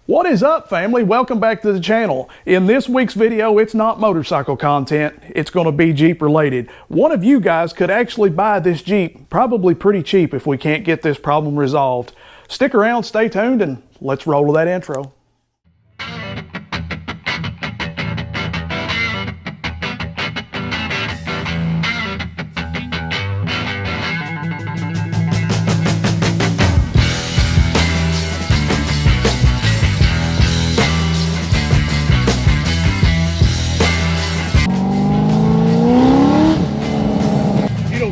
What is up, family? Welcome back to the channel. In this week's video, it's not motorcycle content, it's going to be Jeep related. One of you guys could actually buy this Jeep, probably pretty cheap if we can't get this problem resolved. Stick around, stay tuned, and let's roll with that intro.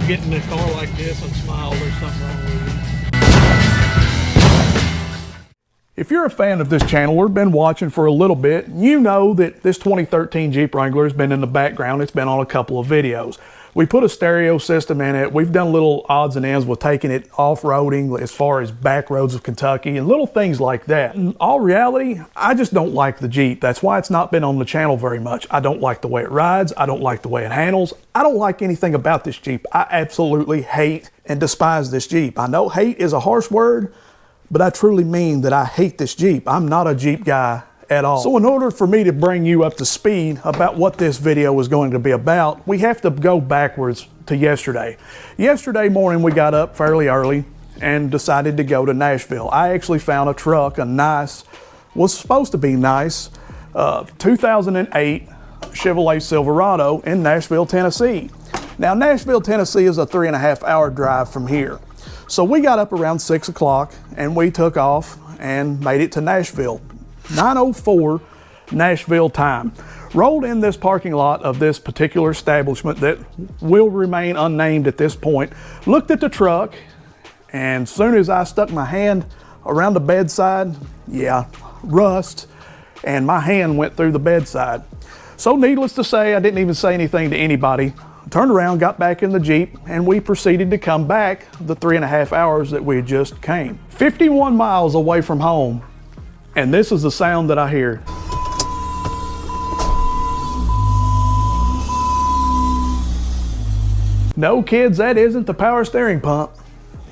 Get in a car like this and smile, there's something wrong with you. If you're a fan of this channel or been watching for a little bit, you know that this 2013 Jeep Wrangler has been in the background. It's been on a couple of videos. We put a stereo system in it. We've done little odds and ends with taking it off-roading as far as back roads of Kentucky and little things like that. In all reality, I just don't like the Jeep. That's why it's not been on the channel very much. I don't like the way it rides. I don't like the way it handles. I don't like anything about this Jeep. I absolutely hate and despise this Jeep. I know hate is a harsh word, but I truly mean that I hate this Jeep. I'm not a Jeep guy at all. So in order for me to bring you up to speed about what this video is going to be about, we have to go backwards to yesterday. Yesterday morning we got up fairly early and decided to go to Nashville. I actually found a truck, was supposed to be nice, 2008 Chevrolet Silverado in Nashville, Tennessee. Now Nashville, Tennessee is a 3.5-hour drive from here. So we got up around 6 o'clock and we took off and made it to Nashville. 9:04 Nashville time. Rolled in this parking lot of this particular establishment that will remain unnamed at this point. Looked at the truck, and as soon as I stuck my hand around the bedside, rust, and my hand went through the bedside. So needless to say, I didn't even say anything to anybody. Turned around, got back in the Jeep, and we proceeded to come back the 3.5 hours that we had just came. 51 miles away from home. And this is the sound that I hear. No, kids, that isn't the power steering pump.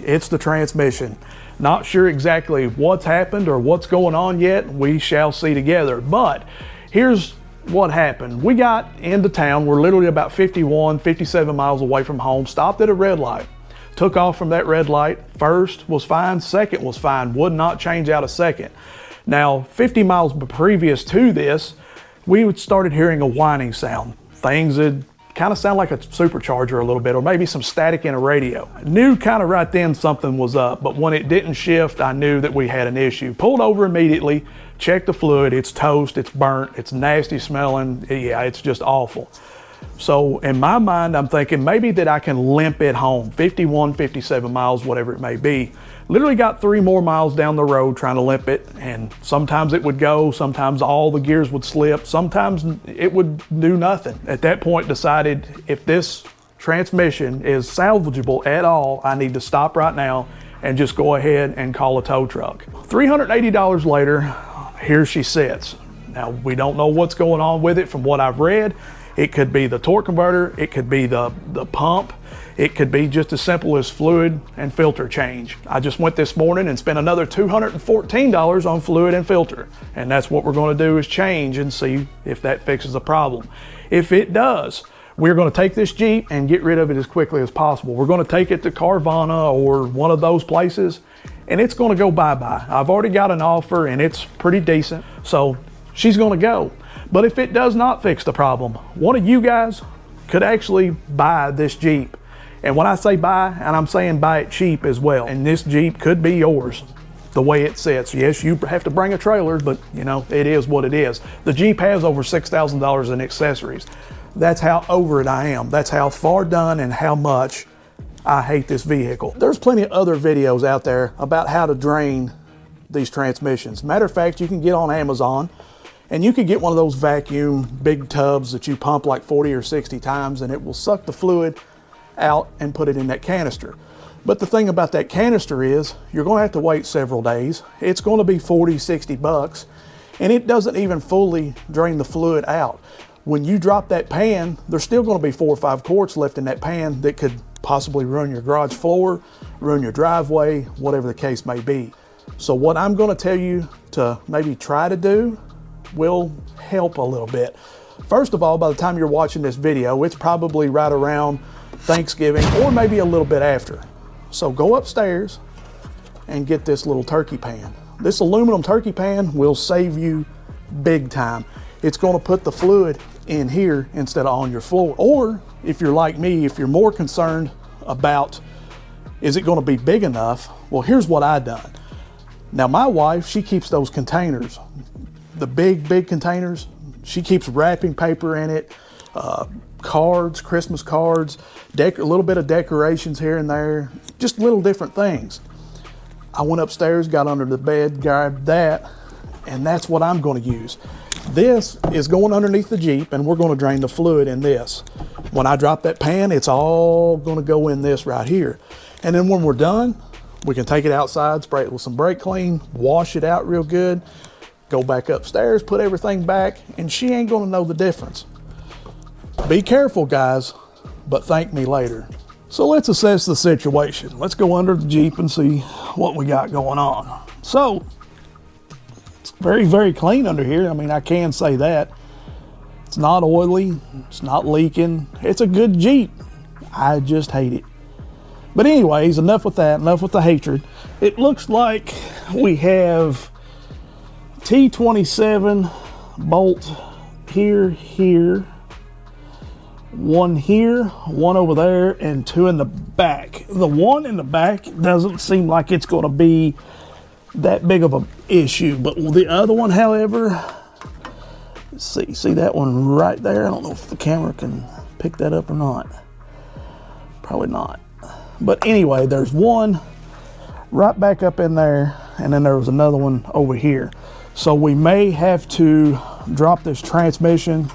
It's the transmission. Not sure exactly what's happened or what's going on yet. We shall see together. But here's what happened. We got into town. We're literally about 57 miles away from home. Stopped at a red light. Took off from that red light. First was fine. Second was fine. Would not change out a second. Now, 50 miles previous to this, we started hearing a whining sound. Things that kind of sound like a supercharger a little bit, or maybe some static in a radio. I knew kind of right then something was up, but when it didn't shift, I knew that we had an issue. Pulled over immediately, checked the fluid. It's toast, it's burnt, it's nasty smelling. Yeah, it's just awful. So in my mind, I'm thinking maybe that I can limp it home, 57 miles, whatever it may be. Literally got 3 more miles down the road trying to limp it, and sometimes it would go, sometimes all the gears would slip, sometimes it would do nothing. At that point decided if this transmission is salvageable at all, I need to stop right now and just go ahead and call a tow truck. $380 later, here she sits. Now we don't know what's going on with it from what I've read. It could be the torque converter, it could be the pump, it could be just as simple as fluid and filter change. I just went this morning and spent another $214 on fluid and filter. And that's what we're gonna do, is change and see if that fixes the problem. If it does, we're gonna take this Jeep and get rid of it as quickly as possible. We're gonna take it to Carvana or one of those places, and it's gonna go bye-bye. I've already got an offer and it's pretty decent, so she's gonna go. But if it does not fix the problem, one of you guys could actually buy this Jeep. And when I say buy, and I'm saying buy it cheap as well. And this Jeep could be yours the way it sits. Yes, you have to bring a trailer, but you know, it is what it is. The Jeep has over $6,000 in accessories. That's how over it I am. That's how far done and how much I hate this vehicle. There's plenty of other videos out there about how to drain these transmissions. Matter of fact, you can get on Amazon and you can get one of those vacuum big tubs that you pump like 40 or 60 times, and it will suck the fluid out and put it in that canister. But the thing about that canister is you're going to have to wait several days. It's going to be 40, 60 bucks, and it doesn't even fully drain the fluid out. When you drop that pan, there's still going to be 4 or 5 quarts left in that pan that could possibly ruin your garage floor, ruin your driveway, whatever the case may be. So what I'm gonna tell you to maybe try to do will help a little bit. First of all, by the time you're watching this video, it's probably right around Thanksgiving or maybe a little bit after. So go upstairs and get this little turkey pan. This aluminum turkey pan will save you big time. It's gonna put the fluid in here instead of on your floor. Or if you're like me, if you're more concerned about, is it gonna be big enough? Well, here's what I done. Now my wife, she keeps those containers, the big containers. She keeps wrapping paper in it, cards, Christmas cards, a little bit of decorations here and there, just little different things. I went upstairs, got under the bed, grabbed that, and that's what I'm gonna use. This is going underneath the Jeep, and we're gonna drain the fluid in this. When I drop that pan, it's all gonna go in this right here. And then when we're done, we can take it outside, spray it with some brake clean, wash it out real good, go back upstairs, put everything back, and she ain't gonna know the difference. Be careful, guys, but thank me later. So let's assess the situation. Let's go under the Jeep and see what we got going on. So, it's very clean under here. I mean, I can say that. It's not oily, it's not leaking. It's a good Jeep. I just hate it. But anyways, enough with that, enough with the hatred. It looks like we have T27 bolt here, one here, one over there, and two in the back. The one in the back doesn't seem like it's going to be that big of an issue, but the other one, however, see that one right there? I don't know if the camera can pick that up or not. Probably not. But anyway, there's one right back up in there, and then there was another one over here. So we may have to drop this transmission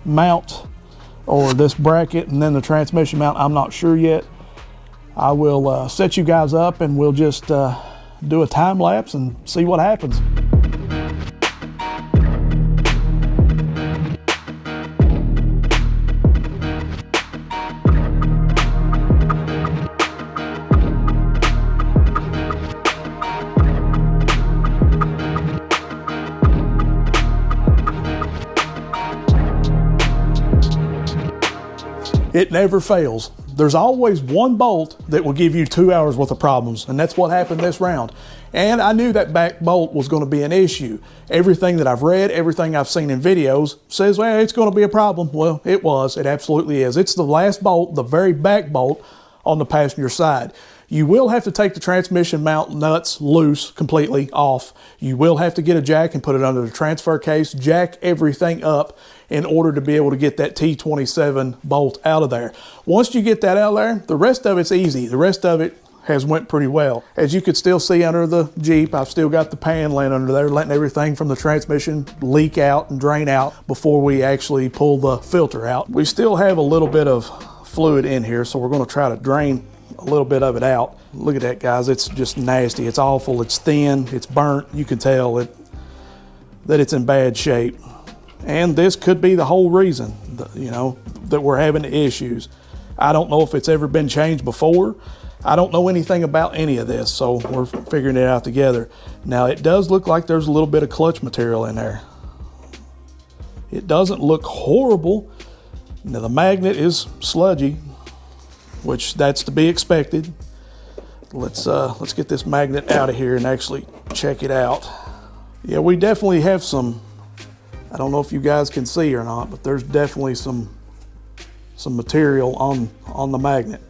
mount or this bracket and then the transmission mount. I'm not sure yet. I will set you guys up and we'll just do a time lapse and see what happens. It never fails. There's always one bolt that will give you 2 hours worth of problems, and that's what happened this round. And I knew that back bolt was going to be an issue. Everything that I've read, everything I've seen in videos says, well, it's going to be a problem. Well, it was. It absolutely is. It's the last bolt, the very back bolt on the passenger side. You will have to take the transmission mount nuts loose, completely off. You will have to get a jack and put it under the transfer case, jack everything up in order to be able to get that T27 bolt out of there. Once you get that out of there, the rest of it's easy. The rest of it has went pretty well. As you could still see under the Jeep, I've still got the pan laying under there, letting everything from the transmission leak out and drain out before we actually pull the filter out. We still have a little bit of fluid in here, so we're gonna try to drain a little bit of it out. Look at that, guys. It's just nasty. It's awful. It's thin. It's burnt. You can tell that it's in bad shape. And this could be the whole reason, that we're having issues. I don't know if it's ever been changed before. I don't know anything about any of this, so we're figuring it out together. Now, it does look like there's a little bit of clutch material in there. It doesn't look horrible. Now, the magnet is sludgy, which that's to be expected. Let's get this magnet out of here and actually check it out. Yeah, we definitely have some, I don't know if you guys can see or not, but there's definitely some material on the magnet.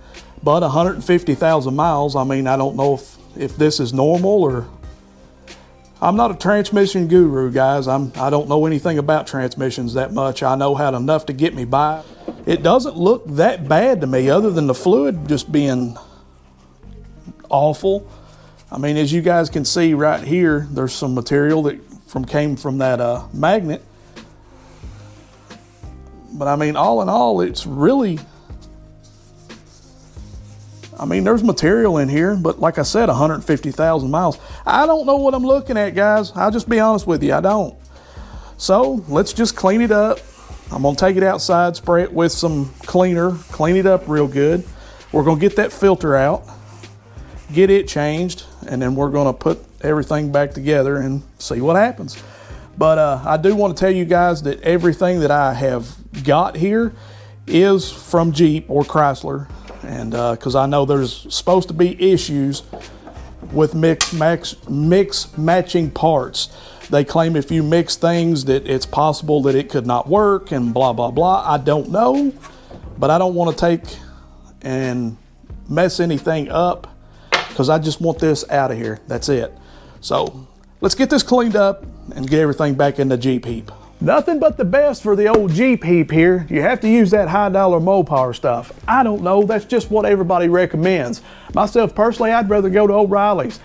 But 150,000 miles, I mean, I don't know if this is normal or, I'm not a transmission guru, guys. I don't know anything about transmissions that much. I know how enough to get me by. It doesn't look that bad to me, other than the fluid just being awful. I mean, as you guys can see right here, there's some material that came from that magnet. But I mean, all in all, it's really, I mean, there's material in here, but like I said, 150,000 miles. I don't know what I'm looking at, guys. I'll just be honest with you, I don't. So let's just clean it up. I'm gonna take it outside, spray it with some cleaner, clean it up real good. We're gonna get that filter out, get it changed, and then we're gonna put everything back together and see what happens. But I do want to tell you guys that everything that I have got here is from Jeep or Chrysler, and because I know there's supposed to be issues with mix matching parts. They claim if you mix things that it's possible that it could not work and blah blah blah. I don't know, but I don't want to take and mess anything up because I just want this out of here. That's it. So let's get this cleaned up and get everything back in the Jeep heap. Nothing but the best for the old Jeep heap here. You have to use that high dollar mow power stuff. I don't know, that's just what everybody recommends. Myself personally, I'd rather go to O'Reilly's.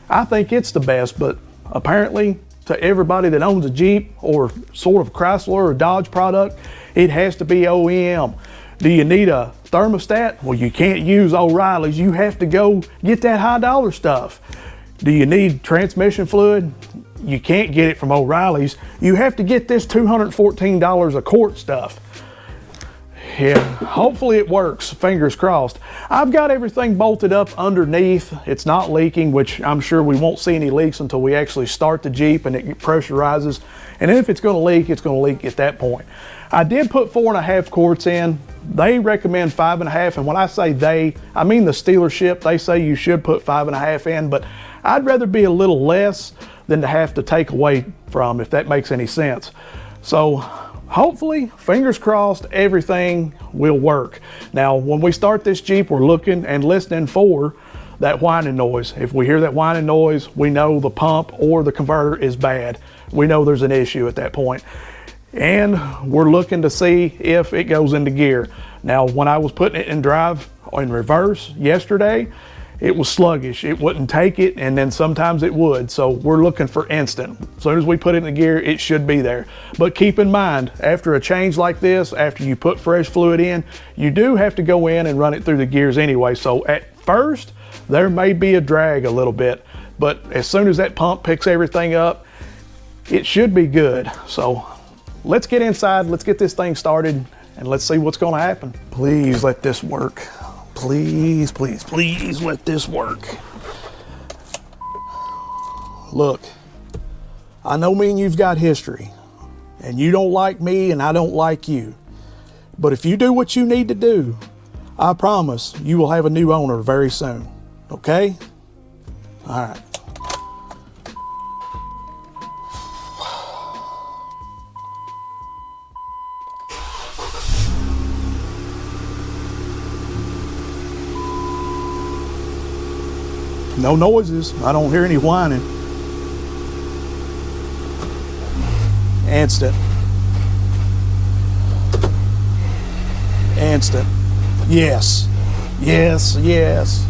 I think it's the best, but apparently to everybody that owns a Jeep or sort of Chrysler or Dodge product, it has to be OEM. Do you need a thermostat? Well, you can't use O'Reilly's. You have to go get that high dollar stuff. Do you need transmission fluid? You can't get it from O'Reilly's. You have to get this $214 a quart stuff. Yeah, hopefully it works, fingers crossed. I've got everything bolted up underneath. It's not leaking, which I'm sure we won't see any leaks until we actually start the Jeep and it pressurizes. And if it's gonna leak, it's gonna leak at that point. I did put 4.5 quarts in. They recommend 5.5, and when I say they, I mean the stealership. They say you should put 5.5 in, but I'd rather be a little less than to have to take away from, if that makes any sense. So hopefully, fingers crossed, everything will work. Now, when we start this Jeep, we're looking and listening for that whining noise. If we hear that whining noise, we know the pump or the converter is bad. We know there's an issue at that point. And we're looking to see if it goes into gear. Now, when I was putting it in drive or in reverse yesterday, it was sluggish. It wouldn't take it, and then sometimes it would. So we're looking for instant. As soon as we put it in the gear, it should be there. But keep in mind, after a change like this, after you put fresh fluid in, you do have to go in and run it through the gears anyway. So at first, there may be a drag a little bit, but as soon as that pump picks everything up, it should be good. So let's get inside, let's get this thing started, and let's see what's gonna happen. Please let this work. Please, please, please let this work. Look, I know me and you've got history, and you don't like me and I don't like you. But if you do what you need to do, I promise you will have a new owner very soon, okay? All right. No noises. I don't hear any whining. Instant. Instant. Yes. Yes, yes.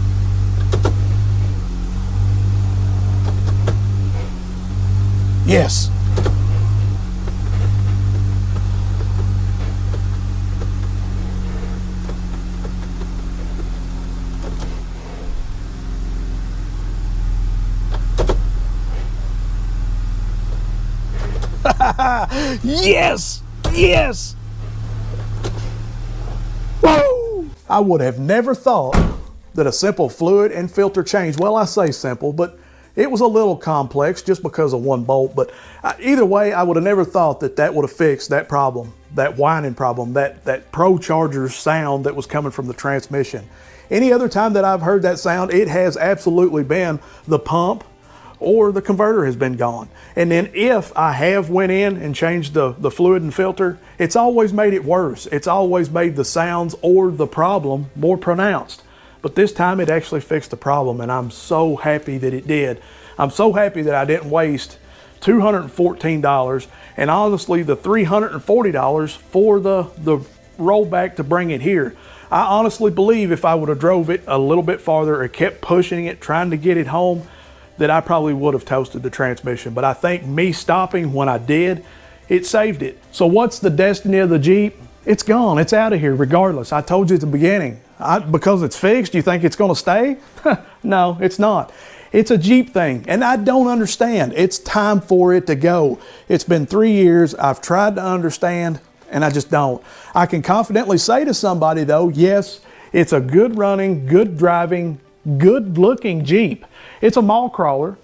Yes. Yes! Yes! Woo! I would have never thought that a simple fluid and filter change, well, I say simple, but it was a little complex just because of one bolt. But either way, I would have never thought that that would have fixed that problem, that whining problem, that Pro Charger sound that was coming from the transmission. Any other time that I've heard that sound, it has absolutely been the pump or the converter has been gone. And then if I have went in and changed the fluid and filter, it's always made it worse. It's always made the sounds or the problem more pronounced. But this time it actually fixed the problem, and I'm so happy that it did. I'm so happy that I didn't waste $214 and honestly the $340 for the rollback to bring it here. I honestly believe if I would have drove it a little bit farther or kept pushing it, trying to get it home, that I probably would have toasted the transmission. But I think me stopping when I did, it saved it. So what's the destiny of the Jeep? It's gone, it's out of here regardless. I told you at the beginning, because it's fixed, you think it's gonna stay? No, it's not. It's a Jeep thing, and I don't understand. It's time for it to go. It's been 3 years, I've tried to understand, and I just don't. I can confidently say to somebody though, yes, it's a good running, good driving, good looking Jeep. It's a mall crawler,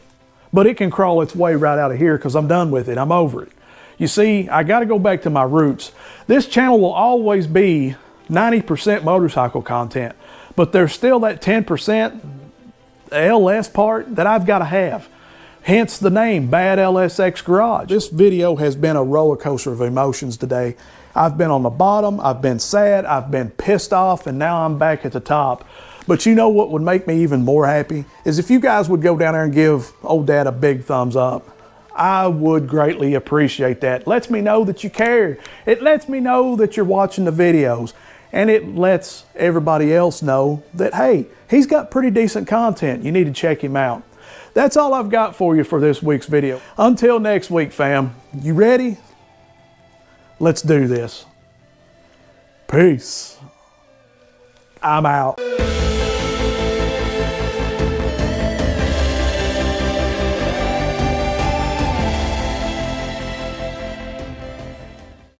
but it can crawl its way right out of here because I'm done with it. I'm over it. You see, I got to go back to my roots. This channel will always be 90% motorcycle content, but there's still that 10% LS part that I've got to have. Hence the name, Bad LSX Garage. This video has been a roller coaster of emotions today. I've been on the bottom, I've been sad, I've been pissed off, and now I'm back at the top. But you know what would make me even more happy? Is if you guys would go down there and give old dad a big thumbs up. I would greatly appreciate that. It lets me know that you care. It lets me know that you're watching the videos. And it lets everybody else know that, hey, he's got pretty decent content. You need to check him out. That's all I've got for you for this week's video. Until next week, fam. You ready? Let's do this. Peace. I'm out.